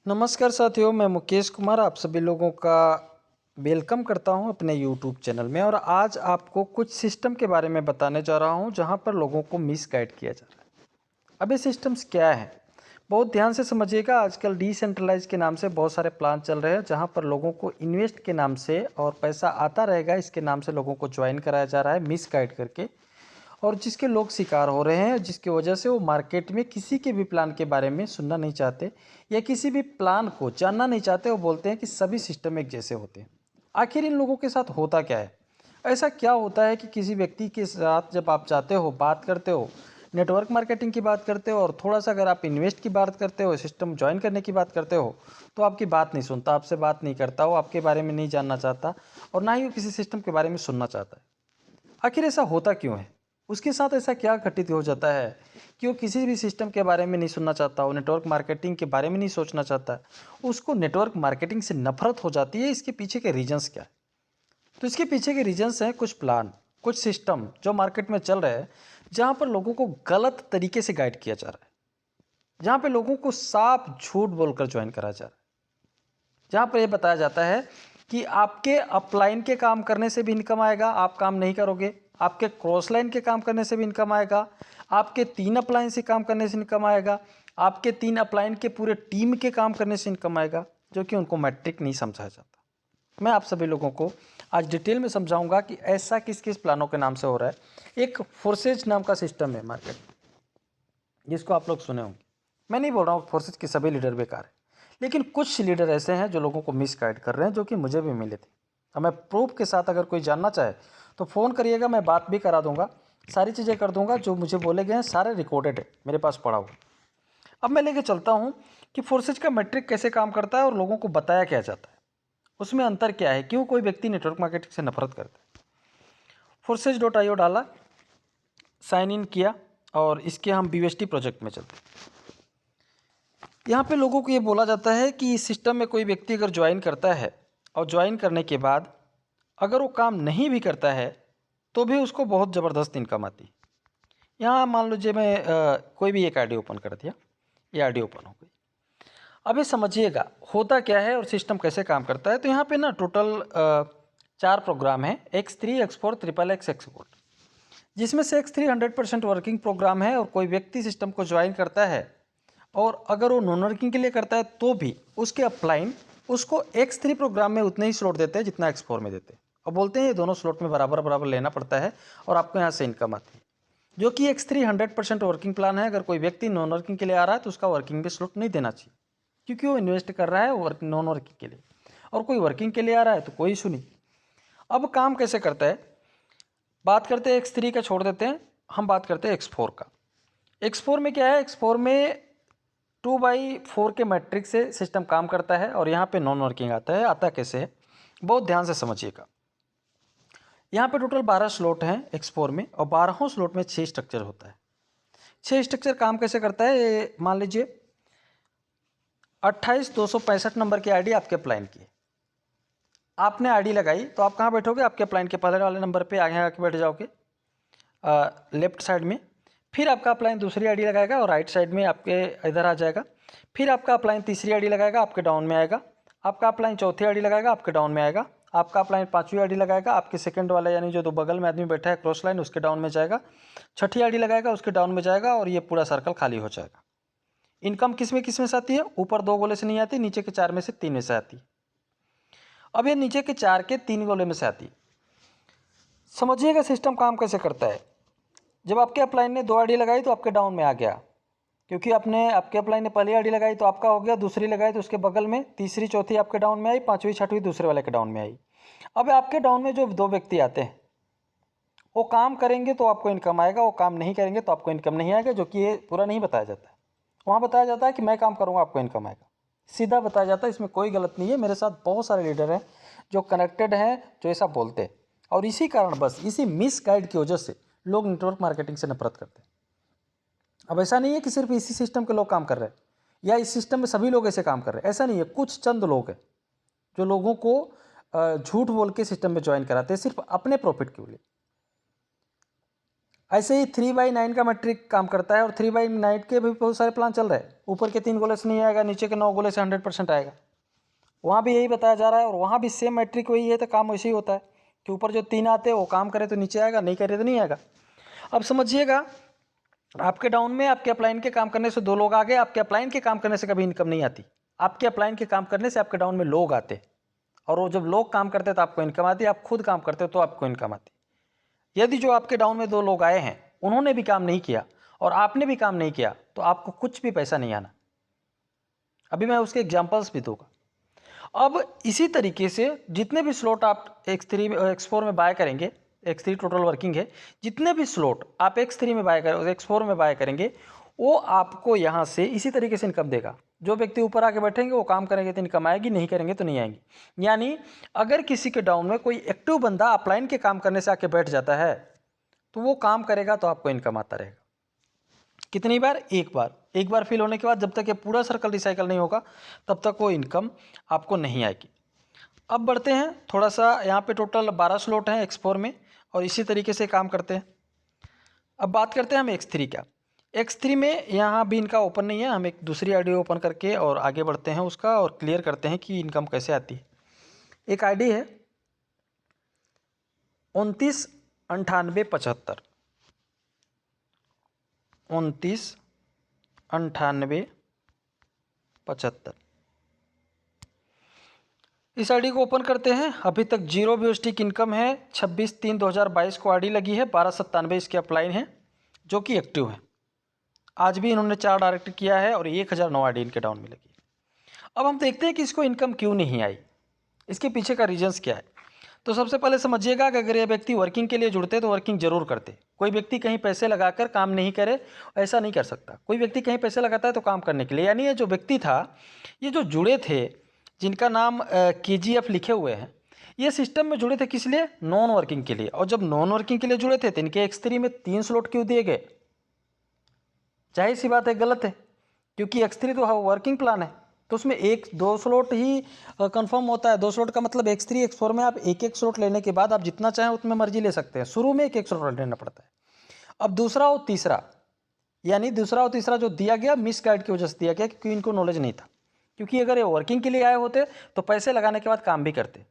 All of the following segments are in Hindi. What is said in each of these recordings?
नमस्कार साथियों, मैं मुकेश कुमार आप सभी लोगों का वेलकम करता हूं अपने यूट्यूब चैनल में। और आज आपको कुछ सिस्टम के बारे में बताने जा रहा हूं जहां पर लोगों को मिसगाइड किया जा रहा है। अब ये सिस्टम्स क्या है, बहुत ध्यान से समझिएगा। आजकल डिसेंट्रलाइज के नाम से बहुत सारे प्लान चल रहे हैं जहां पर लोगों को इन्वेस्ट के नाम से और पैसा आता रहेगा इसके नाम से लोगों को ज्वाइन कराया जा रहा है मिसगाइड करके, और जिसके लोग शिकार हो रहे हैं, जिसकी वजह से वो मार्केट में किसी के भी प्लान के बारे में सुनना नहीं चाहते या किसी भी प्लान को जानना नहीं चाहते। वो बोलते हैं कि सभी सिस्टम एक जैसे होते हैं। आखिर इन लोगों के साथ होता क्या है? ऐसा क्या होता है कि किसी व्यक्ति के साथ जब आप जाते हो, बात करते हो, नेटवर्क मार्केटिंग की बात करते हो और थोड़ा सा अगर आप इन्वेस्ट की बात करते हो, सिस्टम ज्वाइन करने की बात करते हो, तो आपकी बात नहीं सुनता, आपसे बात नहीं करता, वो आपके बारे में नहीं जानना चाहता और ना ही वो किसी सिस्टम के बारे में सुनना चाहता है। आखिर ऐसा होता क्यों है? उसके साथ ऐसा क्या घटित हो जाता है कि वो किसी भी सिस्टम के बारे में नहीं सुनना चाहता, वो नेटवर्क मार्केटिंग के बारे में नहीं सोचना चाहता, उसको नेटवर्क मार्केटिंग से नफरत हो जाती है? इसके पीछे के रीजंस क्या है? तो इसके पीछे के रीजंस हैं कुछ प्लान, कुछ सिस्टम जो मार्केट में चल रहे हैं, जहाँ पर लोगों को गलत तरीके से गाइड किया जा रहा है, जहाँ पे लोगों को साफ झूठ बोलकर ज्वाइन करा जा रहा है, जहाँ पर यह बताया जाता है कि आपके अपलाइन के काम करने से भी इनकम आएगा, आप काम नहीं करोगे। आपके क्रॉस लाइन के काम करने से भी इनकम आएगा, आपके 3 अपलाइन से काम करने से इनकम आएगा, आपके 3 अपलाइन के पूरे टीम के काम करने से इनकम आएगा, जो कि उनको मैट्रिक नहीं समझाया जाता। मैं आप सभी लोगों को आज डिटेल में समझाऊंगा कि ऐसा किस किस प्लानों के नाम से हो रहा है। एक फोर्सेज नाम का सिस्टम है मार्केट, जिसको आप लोग सुने होंगे। मैं नहीं बोल रहा हूँ फोर्सेज के सभी लीडर बेकार है, लेकिन कुछ लीडर ऐसे हैं जो लोगों को मिसगाइड कर रहे हैं, जो कि मुझे भी मिले थे। अब मैं प्रूफ के साथ, अगर कोई जानना चाहे तो फ़ोन करिएगा, मैं बात भी करा दूंगा, सारी चीज़ें कर दूंगा। जो मुझे बोले गए हैं सारे रिकॉर्डेड है, मेरे पास पड़ा हुआ। अब मैं लेके चलता हूँ कि फोर्सेज का मैट्रिक कैसे काम करता है और लोगों को बताया क्या जाता है, उसमें अंतर क्या है, क्यों कोई व्यक्ति नेटवर्क मार्केटिंग से नफरत करता है। forces.io डाला, साइन इन किया और इसके हम BUSD प्रोजेक्ट में चलते हैं। यहाँ पे लोगों को ये बोला जाता है कि इस सिस्टम में कोई व्यक्ति अगर ज्वाइन करता है और ज्वाइन करने के बाद अगर वो काम नहीं भी करता है तो भी उसको बहुत ज़बरदस्त इनकम आती है। यहाँ मान लीजिए मैं कोई भी एक आईडी ओपन कर दिया, ये आईडी ओपन हो गई। अब ये समझिएगा होता क्या है और सिस्टम कैसे काम करता है। तो यहाँ पे ना टोटल 4 प्रोग्राम है, X3, X4, XXX, एक्सपोर्ट, जिसमें से X3 100% वर्किंग प्रोग्राम है। और कोई व्यक्ति सिस्टम को ज्वाइन करता है और अगर वो नॉन वर्किंग के लिए करता है तो भी उसके अपलाइन उसको X3 प्रोग्राम में उतने ही स्लॉट देते हैं जितना X4 में देते हैं, और बोलते हैं ये दोनों स्लॉट में बराबर बराबर लेना पड़ता है और आपको यहाँ से इनकम आती है। जो कि X3 100% वर्किंग प्लान है। अगर कोई व्यक्ति नॉन वर्किंग के लिए आ रहा है तो उसका वर्किंग भी स्लॉट नहीं देना चाहिए, क्योंकि वो इन्वेस्ट कर रहा है नॉन वर्किंग के लिए, और कोई वर्किंग के लिए आ रहा है तो कोई इशू नहीं। अब काम कैसे करता है, बात करते हैं X3 का, छोड़ देते हैं, हम बात करते हैं X4 का। X4 में क्या है, X4 में 2/4 के मैट्रिक से सिस्टम काम करता है और यहाँ पे नॉन वर्किंग आता है। आता कैसे है, बहुत ध्यान से समझिएगा। यहाँ पे टोटल 12 स्लॉट हैं X4 में, और 12 स्लॉट में 6 स्ट्रक्चर होता है। 6 स्ट्रक्चर काम कैसे करता है, ये मान लीजिए 28265 नंबर की आईडी आपके अप्लाइन की है। आपने आईडी लगाई तो आप कहाँ बैठोगे, आपके अप्लाइन के पहले वाले नंबर पे आगे आके बैठ जाओगे लेफ्ट साइड में। फिर आपका अप्लाइन दूसरी आईडी लगाएगा और राइट साइड में आपके इधर आ जाएगा। फिर आपका अप्लाइन तीसरी आईडी लगाएगा, आपके डाउन में आएगा। आपका अप्लाइन चौथी आईडी लगाएगा, आपके डाउन में आएगा। आपका अप्लाइन पांचवी आईडी लगाएगा, आपके सेकंड वाला यानी जो दो बगल में आदमी बैठा है क्रॉस लाइन, उसके डाउन में जाएगा। छठी आईडी लगाएगा, उसके डाउन में जाएगा, और ये पूरा सर्कल खाली हो जाएगा। इनकम किस में से आती है, ऊपर 2 गोले से नहीं आती, नीचे के 4 में से 3 में से आती है। अब ये नीचे के 4 के 3 गोले में से आती है। समझिएगा सिस्टम काम कैसे करता है। जब आपके अपलाइन ने 2 आईडी लगाई तो आपके डाउन में आ गया, क्योंकि आपके अपलाइन ने पहली आईडी लगाई तो आपका हो गया, दूसरी लगाई तो उसके बगल में, तीसरी चौथी आपके डाउन में आई, पांचवी छठवीं दूसरे वाले के डाउन में आई। अब आपके डाउन में जो 2 व्यक्ति आते हैं वो काम करेंगे तो आपको इनकम आएगा, वो काम नहीं करेंगे तो आपको इनकम नहीं आएगा, जो कि ये पूरा नहीं बताया जाता है। वहाँ बताया जाता है कि मैं काम करूँगा आपको इनकम आएगा, सीधा बताया जाता है। इसमें कोई गलत नहीं है। मेरे साथ बहुत सारे लीडर हैं जो कनेक्टेड हैं, जो ऐसा बोलते हैं, और इसी कारण, बस इसी मिस गाइड की वजह से लोग नेटवर्क मार्केटिंग से नफरत करते हैं। अब ऐसा नहीं है कि सिर्फ इसी सिस्टम के लोग काम कर रहे हैं या इस सिस्टम में सभी लोग ऐसे काम कर रहे हैं, ऐसा नहीं है। कुछ चंद लोग हैं जो लोगों को झूठ बोल के सिस्टम में ज्वाइन कराते हैं सिर्फ अपने प्रॉफिट के लिए। ऐसे ही 3/9 का मैट्रिक काम करता है और 3/9 के भी बहुत सारे प्लान चल रहे हैं। ऊपर के 3 गोले से नहीं आएगा, नीचे के 9 गोले से 100% आएगा। वहाँ भी यही बताया जा रहा है और वहाँ भी सेम मैट्रिक वही है, तो काम वैसे ही होता है कि ऊपर जो 3 आते हैं वो काम करे तो नीचे आएगा, नहीं करे तो नहीं आएगा। अब समझिएगा, आपके डाउन में आपके अपलाइन के काम करने से 2 लोग आ गए, आपके अपलाइन के काम करने से कभी इनकम नहीं आती। आपके अपलाइन के काम करने से आपके डाउन में लोग आते, और वो जब लोग काम करते तो आपको इनकम आती, आप खुद काम करते तो आपको इनकम आती। यदि जो आपके डाउन में 2 लोग आए हैं उन्होंने भी काम नहीं किया और आपने भी काम नहीं किया तो आपको कुछ भी पैसा नहीं आना। अभी मैं उसके एग्जांपल्स भी दूंगा। अब इसी तरीके से जितने भी स्लॉट आप X3 X4 में बाय करेंगे, X3 टोटल वर्किंग है, जितने भी स्लॉट आप X3 में बाय करें, X4 में बाय करेंगे, वो आपको यहाँ से इसी तरीके से इनकम देगा। जो व्यक्ति ऊपर आके बैठेंगे वो काम करेंगे तो इनकम आएगी, नहीं करेंगे तो नहीं आएंगी। यानी अगर किसी के डाउन में कोई एक्टिव बंदा अपलाइन के काम करने से आके बैठ जाता है तो वो काम करेगा तो आपको इनकम आता रहेगा। कितनी बार? एक बार फिल होने के बाद जब तक ये पूरा सर्कल रिसाइकल नहीं होगा तब तक वो इनकम आपको नहीं आएगी। अब बढ़ते हैं थोड़ा सा, यहाँ पे टोटल 12 स्लॉट हैं X4 में और इसी तरीके से काम करते हैं। अब बात करते हैं हम X3 का। X3 में यहाँ भी इनका ओपन नहीं है, हम एक दूसरी आईडी ओपन करके और आगे बढ़ते हैं उसका और क्लियर करते हैं कि इनकम कैसे आती है। एक आईडी है 299875, 299875। इस आईडी को ओपन करते हैं। अभी तक 0 व्यूस्टिक इनकम है। 26/3/2022 को आईडी लगी है, 1297 इसके अपलाइन है जो कि एक्टिव है। आज भी इन्होंने 4 डायरेक्ट किया है और 1009 आईडी इनके डाउन में लगी है। अब हम देखते हैं कि इसको इनकम क्यों नहीं आई, इसके पीछे का रीजंस क्या है। तो सबसे पहले समझिएगा कि अगर ये व्यक्ति वर्किंग के लिए जुड़ते तो वर्किंग जरूर करते। कोई व्यक्ति कहीं पैसे लगाकर काम नहीं करे, ऐसा नहीं कर सकता। कोई व्यक्ति कहीं पैसे लगाता है तो काम करने के लिए, यानी ये जो व्यक्ति था, ये जो जुड़े थे जिनका नाम KGF लिखे हुए हैं, ये सिस्टम में जुड़े थे किस लिए? नॉन वर्किंग के लिए। और जब नॉन वर्किंग के लिए जुड़े थे तो इनके X3 में 3 स्लॉट क्यों दिए गए? जाहिर सी बात है गलत है, क्योंकि X3 तो वर्किंग प्लान है तो उसमें 1-2 स्लॉट ही कंफर्म होता है। 2 स्लॉट का मतलब X3 X4 में आप एक स्लॉट लेने के बाद आप जितना चाहें उतने मर्जी ले सकते हैं। शुरू में एक स्लॉट लेना पड़ता है। अब दूसरा और तीसरा, यानी दूसरा और तीसरा जो दिया गया मिस गाइड की वजह से दिया गया, क्योंकि इनको नॉलेज नहीं था। क्योंकि अगर ये वर्किंग के लिए आए होते तो पैसे लगाने के बाद काम भी करते।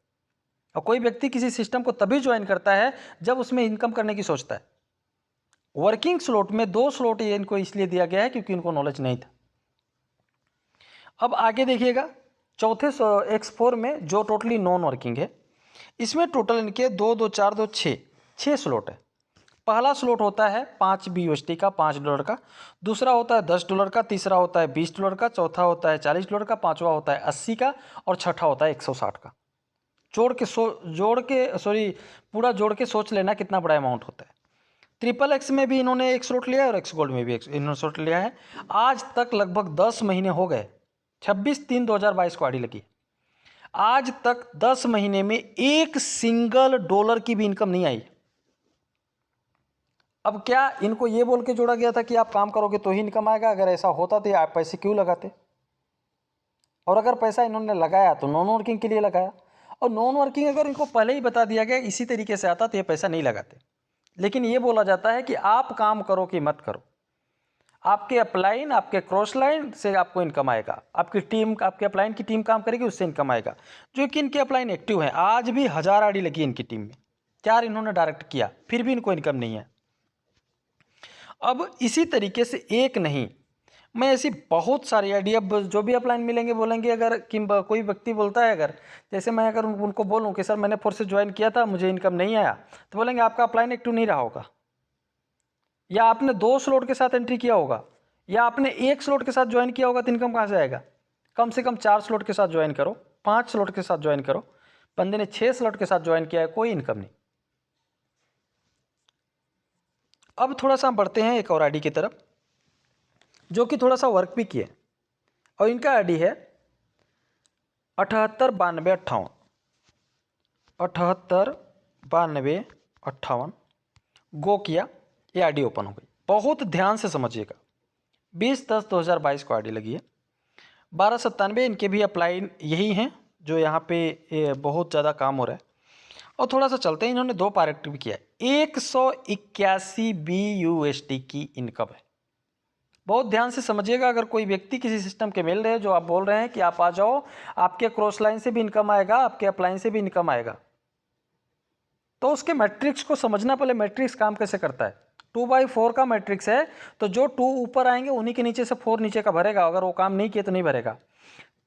और कोई व्यक्ति किसी सिस्टम को तभी ज्वाइन करता है जब उसमें इनकम करने की सोचता है। वर्किंग स्लॉट में 2 स्लॉट ये इनको इसलिए दिया गया है क्योंकि इनको नॉलेज नहीं था। अब आगे देखिएगा, चौथे X4 में जो टोटली नॉन वर्किंग है, इसमें टोटल इनके 2 2 4 2 6 स्लॉट है। पहला स्लॉट होता है 5 BUSD का, $5 का। दूसरा होता है $10 का। तीसरा होता है $20 का। चौथा होता है $40 का। पांचवा होता है 80 का और छठा होता है 160 का। पूरा जोड़ के सोच लेना कितना बड़ा अमाउंट होता है। XXX में भी इन्होंने एक स्लॉट लिया है और X गोल्ड में भी इन्होंने स्लॉट लिया है। आज तक लगभग 10 महीने हो गए। 26/3/2022 को आईडी लगी। आज तक 10 महीने में $1 सिंगल की भी इनकम नहीं आई। अब क्या इनको ये बोल के जोड़ा गया था कि आप काम करोगे तो ही इनकम आएगा? अगर ऐसा होता तो आप पैसे क्यों लगाते? और अगर पैसा इन्होंने लगाया तो नॉन वर्किंग के लिए लगाया, और नॉन वर्किंग अगर इनको पहले ही बता दिया गया इसी तरीके से आता तो ये पैसा नहीं लगाते। लेकिन ये बोला जाता है कि आप काम करो कि मत करो, आपके अपलाइन, आपके क्रॉस लाइन से आपको इनकम आएगा। आपकी टीम, आपके अपलाइन की टीम काम करेगी, उससे इनकम आएगा। जो कि इनके अपलाइन एक्टिव हैं, आज भी 1000 आईडी लगी इनकी टीम में, 4 इन्होंने डायरेक्ट किया, फिर भी इनको इनकम नहीं है। अब इसी तरीके से एक नहीं, मैं ऐसी बहुत सारी आईडी, अब जो भी अपलाइन मिलेंगे बोलेंगे, अगर कोई व्यक्ति बोलता है, अगर जैसे मैं अगर उनको बोलूं कि सर मैंने फोर्सेस ज्वाइन किया था, मुझे इनकम नहीं आया, तो बोलेंगे आपका अपलाइन एक्टिव नहीं रहा होगा, या आपने 2 स्लॉट के साथ एंट्री किया होगा, या आपने 1 स्लॉट के साथ ज्वाइन किया होगा, तो इनकम कहाँ से आएगा? कम से कम 4 स्लॉट के साथ ज्वाइन करो, 5 स्लॉट के साथ ज्वाइन करो। बंदे ने 6 स्लॉट के साथ ज्वाइन किया है, कोई इनकम नहीं। अब थोड़ा सा हम बढ़ते हैं एक और आईडी की तरफ, जो कि थोड़ा सा वर्क भी किए, और इनका आईडी है 789258, 789258 गो किया, ये आईडी ओपन हो गई। बहुत ध्यान से समझिएगा, 20/10/2022 को आईडी लगी है। 1297 इनके भी अपलाइन यही हैं जो यहाँ पे बहुत ज़्यादा काम हो रहा है। और थोड़ा सा चलते हैं, इन्होंने 2 पार्ट भी किया है। 181 BUSD की इनकम है। बहुत ध्यान से समझिएगा, अगर कोई व्यक्ति किसी सिस्टम के मिल रहे हैं जो आप बोल रहे हैं कि आप आ जाओ, आपके क्रॉस लाइन से भी इनकम आएगा, आपके अपलाइन से भी इनकम आएगा, तो उसके मैट्रिक्स को समझना। पहले मैट्रिक्स काम कैसे करता है। 2/4 का मैट्रिक्स है, तो जो 2 ऊपर आएंगे उन्हीं के नीचे से 4 नीचे का भरेगा, अगर वो काम नहीं किए तो नहीं भरेगा।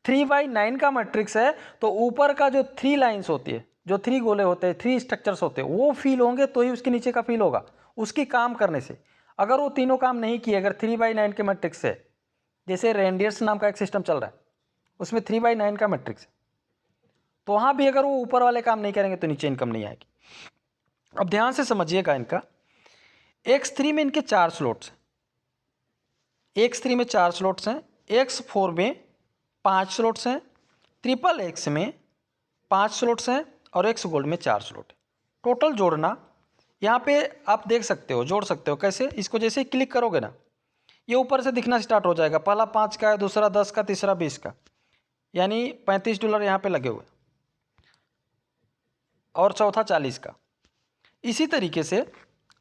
3/9 का मैट्रिक्स है, तो ऊपर का जो 3 लाइन्स होती है, जो 3 गोले होते हैं, 3 स्ट्रक्चर्स होते हैं, वो फील होंगे तो ही उसके नीचे का फील होगा, उसकी काम करने से। अगर वो तीनों काम नहीं किए, अगर 3/9 के मैट्रिक्स है, जैसे रेंडियर्स नाम का एक सिस्टम चल रहा है, उसमें 3/9 का मैट्रिक्स है, तो वहाँ भी अगर वो ऊपर वाले काम नहीं करेंगे तो नीचे इनकम नहीं आएगी। अब ध्यान से समझिएगा, इनका X3 में इनके 4 स्लॉट्स हैं, X3 में 4 स्लॉट्स हैं, X4 में 5 स्लॉट्स हैं, XXX में 5 स्लॉट्स हैं और X गोल्ड में 4 स्लॉट है। टोटल जोड़ना यहाँ पे आप देख सकते हो, जोड़ सकते हो कैसे। इसको जैसे ही क्लिक करोगे ना, ये ऊपर से दिखना स्टार्ट हो जाएगा। पहला 5 का है, दूसरा 10 का, तीसरा 20 का, यानी $35 यहाँ पे लगे हुए, और चौथा 40 का। इसी तरीके से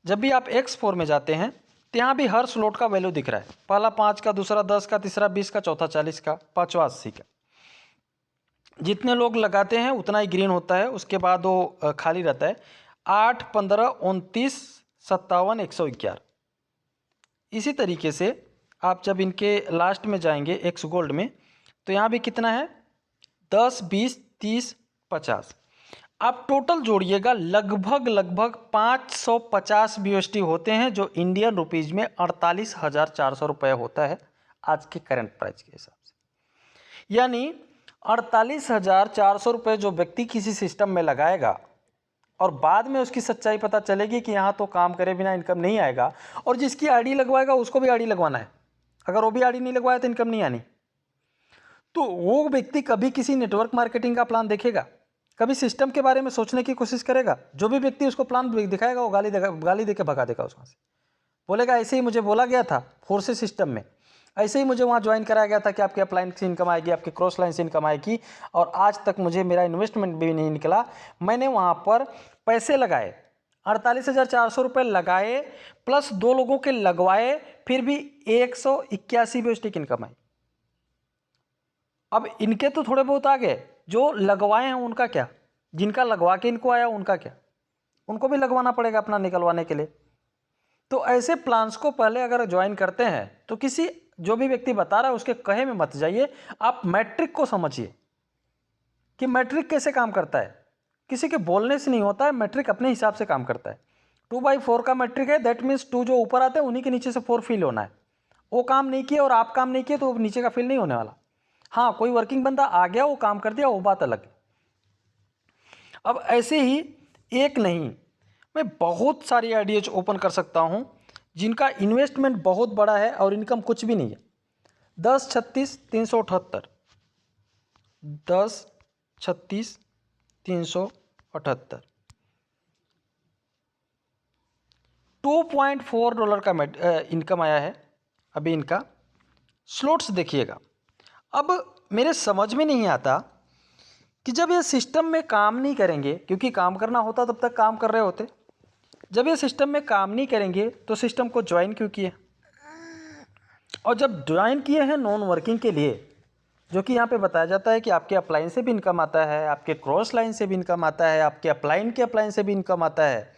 जब भी आप X4 में जाते हैं तो यहाँ भी हर स्लॉट का वैल्यू दिख रहा है। पहला 5 का, दूसरा 10 का, तीसरा 20 का, चौथा 40 का, पाँचवा 80 का। जितने लोग लगाते हैं उतना ही ग्रीन होता है, उसके बाद वो खाली रहता है। 8, 15, 29, 57, 111। इसी तरीके से आप जब इनके लास्ट में जाएंगे एक्स गोल्ड में, तो यहाँ भी कितना है, 10, 20, 30, 50। आप टोटल जोड़िएगा, लगभग 550 BUSD होते हैं, जो इंडियन रुपीज़ में 48,400 रुपये होता है आज के करंट प्राइस के हिसाब से। यानी 48,400 रुपये जो व्यक्ति किसी सिस्टम में लगाएगा और बाद में उसकी सच्चाई पता चलेगी कि यहाँ तो काम करे बिना इनकम नहीं आएगा, और जिसकी आईडी लगवाएगा उसको भी आईडी लगवाना है, अगर वो भी आईडी नहीं लगवाया तो इनकम नहीं आनी। तो वो व्यक्ति कभी किसी नेटवर्क मार्केटिंग का प्लान देखेगा, कभी सिस्टम के बारे में सोचने की कोशिश करेगा। जो भी व्यक्ति उसको प्लान दिखाएगा वो गाली दे के भगा देगा उसमें से, बोलेगा ऐसे ही मुझे बोला गया था फोर्सेस सिस्टम में, ऐसे ही मुझे वहाँ ज्वाइन कराया गया था कि आपके अपलाइन से इनकम आएगी, आपके क्रॉस लाइन से इनकम आएगी, और आज तक मुझे मेरा इन्वेस्टमेंट भी नहीं निकला। मैंने वहाँ पर पैसे लगाए, 48,400 रुपये लगाए, प्लस 2 लोगों के लगवाए, फिर भी 181 BUSD की इनकम आई। अब इनके तो थोड़े बहुत आ गए, जो लगवाए हैं उनका क्या, जिनका लगवा के इनको आया उनका क्या, उनको भी लगवाना पड़ेगा अपना निकलवाने के लिए। तो ऐसे प्लान्स को पहले अगर ज्वाइन करते हैं तो किसी जो भी व्यक्ति बता रहा है उसके कहे में मत जाइए, आप मैट्रिक को समझिए कि मैट्रिक कैसे काम करता है। किसी के बोलने से नहीं होता है, मैट्रिक अपने हिसाब से काम करता है। 2/4 का मैट्रिक है, दैट मीन्स 2 जो ऊपर आते हैं उन्हीं के नीचे से 4 फील होना है। वो काम नहीं किया और आप काम नहीं किए तो नीचे का फील नहीं होने वाला। हाँ, कोई वर्किंग बंदा आ गया, वो काम कर दिया, वो बात अलग है। अब ऐसे ही एक नहीं, मैं बहुत सारी आईडियाज ओपन कर सकता हूँ जिनका इन्वेस्टमेंट बहुत बड़ा है और इनकम कुछ भी नहीं है। 10, 36, 378, 10, 36, 378, $2.4 का इनकम आया है अभी इनका। स्लॉट्स देखिएगा, अब मेरे समझ में नहीं आता कि जब ये सिस्टम में काम नहीं करेंगे, क्योंकि काम करना होता तब तक काम कर रहे होते, जब ये सिस्टम में काम नहीं करेंगे तो सिस्टम को ज्वाइन क्यों किए, और जब ज्वाइन किए हैं नॉन वर्किंग के लिए, जो कि यहाँ पे बताया जाता है कि आपके अपलाइन से भी इनकम आता है, आपके क्रॉस लाइन से भी इनकम आता है, आपके अपलाइन से भी इनकम आता है।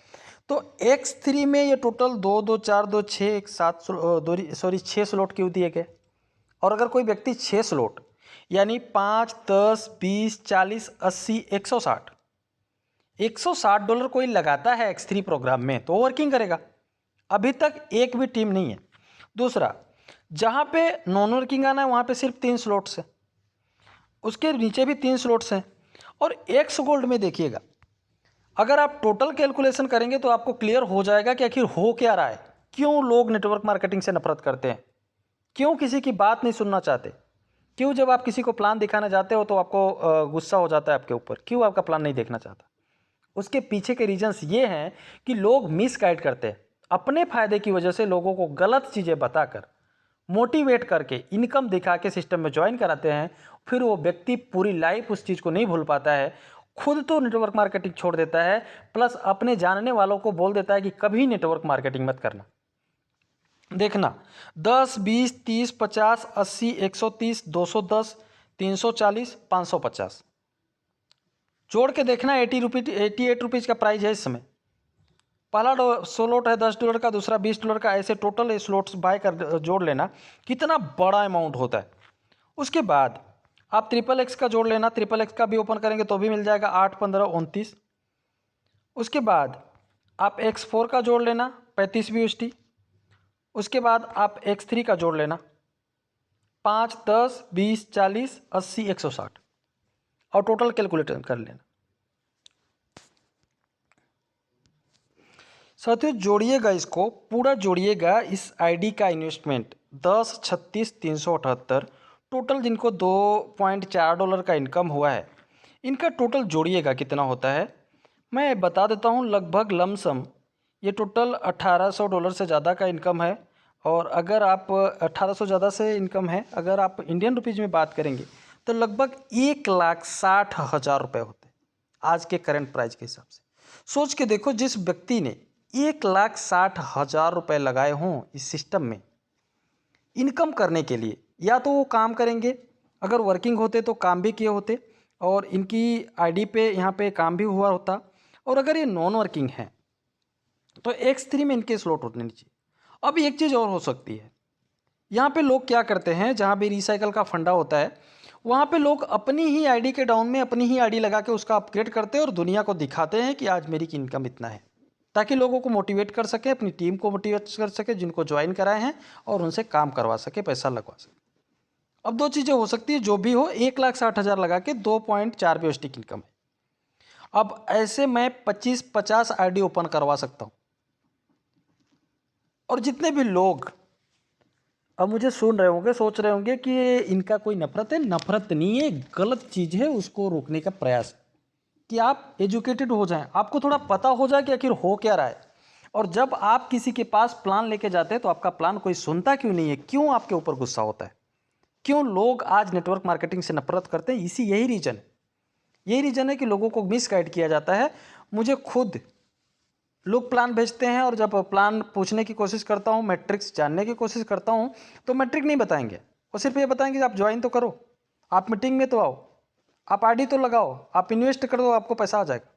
तो X3 में ये टोटल 2, 2, 4, 2, 6, 6 स्लॉट क्यों दिए गए। और अगर कोई व्यक्ति 6 स्लॉट यानी 5, 10, 20, 40, 80, $160 कोई लगाता है X3 प्रोग्राम में तो वर्किंग करेगा। अभी तक एक भी टीम नहीं है। दूसरा, जहाँ पे नॉन वर्किंग आना है वहाँ पे सिर्फ 3 स्लॉट्स हैं, उसके नीचे भी 3 स्लॉट्स हैं। और एक्स गोल्ड में देखिएगा, अगर आप टोटल कैलकुलेशन करेंगे तो आपको क्लियर हो जाएगा कि आखिर हो क्या रहा है, क्यों लोग नेटवर्क मार्केटिंग से नफरत करते हैं, क्यों किसी की बात नहीं सुनना चाहते, क्यों जब आप किसी को प्लान दिखाने जाते हो तो आपको गुस्सा हो जाता है आपके ऊपर, क्यों आपका प्लान नहीं देखना चाहता। उसके पीछे के रीजंस ये हैं कि लोग मिसगाइड करते हैं, अपने फ़ायदे की वजह से लोगों को गलत चीज़ें बताकर, मोटिवेट करके, इनकम दिखा के सिस्टम में ज्वाइन कराते हैं। फिर वो व्यक्ति पूरी लाइफ उस चीज़ को नहीं भूल पाता है, खुद तो नेटवर्क मार्केटिंग छोड़ देता है, प्लस अपने जानने वालों को बोल देता है कि कभी नेटवर्क मार्केटिंग मत करना। देखना 10, 20, 30, 50, 80, 130, 210, 340, 550 जोड़ के देखना। 88 रुपीज़ का प्राइस है इस समय। पहला स्लॉट है $10 का, दूसरा $20 का, ऐसे टोटल स्लॉट्स बाय कर जोड़ लेना, कितना बड़ा अमाउंट होता है। उसके बाद आप XXX का जोड़ लेना, XXX का भी ओपन करेंगे तो भी मिल जाएगा 8, 15, 29। उसके बाद आप X4 का जोड़ लेना 35 BUSD। उसके बाद आप X3 का जोड़ लेना 5, 10, 20, 40, 80, 160 और टोटल कैलकुलेटर कर लेना। साथियों जोड़िएगा, इसको पूरा जोड़िएगा। इस आईडी का इन्वेस्टमेंट 10, 36, 378 टोटल, जिनको $2.4 का इनकम हुआ है, इनका टोटल जोड़िएगा कितना होता है। मैं बता देता हूँ, लगभग लमसम ये टोटल $1800 से ज़्यादा का इनकम है। और अगर आप 1800 ज़्यादा से इनकम है, अगर आप इंडियन रुपीज़ में बात करेंगे तो लगभग 1,60,000 रुपये होते हैं आज के करंट प्राइस के हिसाब से। सोच के देखो, जिस व्यक्ति ने 1,60,000 रुपये लगाए हों इस सिस्टम में इनकम करने के लिए, या तो वो काम करेंगे, अगर वर्किंग होते तो काम भी किए होते और इनकी आईडी पे यहाँ पे काम भी हुआ होता, और अगर ये नॉन वर्किंग है तो X3 में इनके स्लॉट होने चाहिए। अब एक चीज़ और हो सकती है, यहाँ पे लोग क्या करते हैं, जहाँ भी रिसाइकल का फंडा होता है वहाँ पे लोग अपनी ही आईडी के डाउन में अपनी ही आईडी लगा के उसका अपग्रेड करते हैं और दुनिया को दिखाते हैं कि आज मेरी इनकम इतना है, ताकि लोगों को मोटिवेट कर सके, अपनी टीम को मोटिवेट कर सके जिनको ज्वाइन कराए हैं, और उनसे काम करवा सके, पैसा लगवा सके। अब दो चीज़ें हो सकती है, जो भी हो 1,60,000 लगा के 2.4 BUSD की इनकम है। अब ऐसे मैं 25-50 आईडी ओपन करवा सकता हूँ, और जितने भी लोग अब मुझे सुन रहे होंगे, सोच रहे होंगे कि इनका कोई नफरत है। नफरत नहीं है, गलत चीज़ है, उसको रोकने का प्रयास है कि आप एजुकेटेड हो जाएं, आपको थोड़ा पता हो जाए कि आखिर हो क्या रहा है। और जब आप किसी के पास प्लान लेके जाते हैं तो आपका प्लान कोई सुनता क्यों नहीं है, क्यों आपके ऊपर गुस्सा होता है, क्यों लोग आज नेटवर्क मार्केटिंग से नफरत करते हैं। यही रीज़न है कि लोगों को मिसगाइड किया जाता है। मुझे खुद लोग प्लान भेजते हैं, और जब प्लान पूछने की कोशिश करता हूँ, मैट्रिक्स जानने की कोशिश करता हूँ, तो मैट्रिक नहीं बताएंगे, वो सिर्फ ये बताएंगे कि आप ज्वाइन तो करो, आप मीटिंग में तो आओ, आप आईडी तो लगाओ, आप इन्वेस्ट कर दो, आपको पैसा आ जाएगा।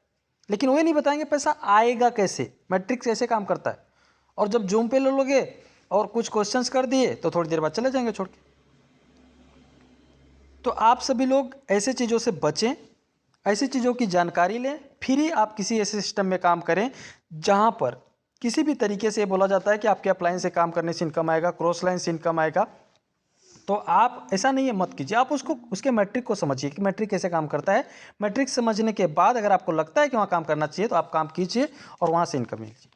लेकिन वो नहीं बताएंगे पैसा आएगा कैसे, मैट्रिक्स कैसे काम करता है। और जब जूम पे ले लोगे और कुछ क्वेश्चंस कर दिए तो थोड़ी देर बाद चले जाएंगे छोड़ के। तो आप सभी लोग ऐसे चीज़ों से बचें, ऐसी चीज़ों की जानकारी लें, फिर ही आप किसी ऐसे सिस्टम में काम करें जहां पर किसी भी तरीके से बोला जाता है कि आपके अपलाइन से काम करने से इनकम आएगा, क्रॉस लाइन से इनकम आएगा। तो आप ऐसा नहीं है, मत कीजिए। आप उसके मैट्रिक को समझिए कि मैट्रिक कैसे काम करता है। मैट्रिक समझने के बाद अगर आपको लगता है कि वहाँ काम करना चाहिए तो आप काम कीजिए और वहाँ से इनकम लीजिए।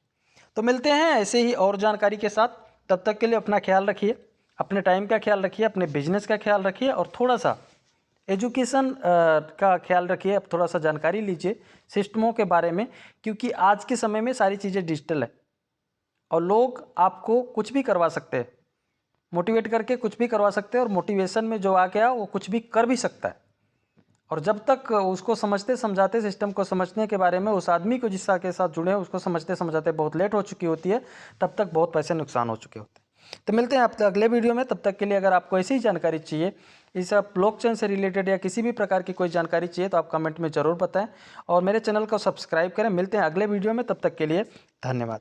तो मिलते हैं ऐसे ही और जानकारी के साथ। तब तक के लिए अपना ख्याल रखिए, अपने टाइम का ख्याल रखिए, अपने बिजनेस का ख्याल रखिए, और थोड़ा सा एजुकेशन का ख्याल रखिए। अब थोड़ा सा जानकारी लीजिए सिस्टमों के बारे में, क्योंकि आज के समय में सारी चीज़ें डिजिटल है और लोग आपको कुछ भी करवा सकते हैं, मोटिवेट करके कुछ भी करवा सकते हैं, और मोटिवेशन में जो आ गया वो कुछ भी कर भी सकता है। और जब तक उसको समझते समझाते, सिस्टम को समझने के बारे में उस आदमी को जिसका के साथ जुड़े हैं उसको समझते समझाते बहुत लेट हो चुकी होती है, तब तक बहुत पैसे नुकसान हो चुके होते हैं। तो मिलते हैं आपके अगले वीडियो में। तब तक के लिए अगर आपको ऐसी ही जानकारी चाहिए, इस ब्लॉकचेन से रिलेटेड या किसी भी प्रकार की कोई जानकारी चाहिए, तो आप कमेंट में ज़रूर बताएं और मेरे चैनल को सब्सक्राइब करें। मिलते हैं अगले वीडियो में, तब तक के लिए धन्यवाद।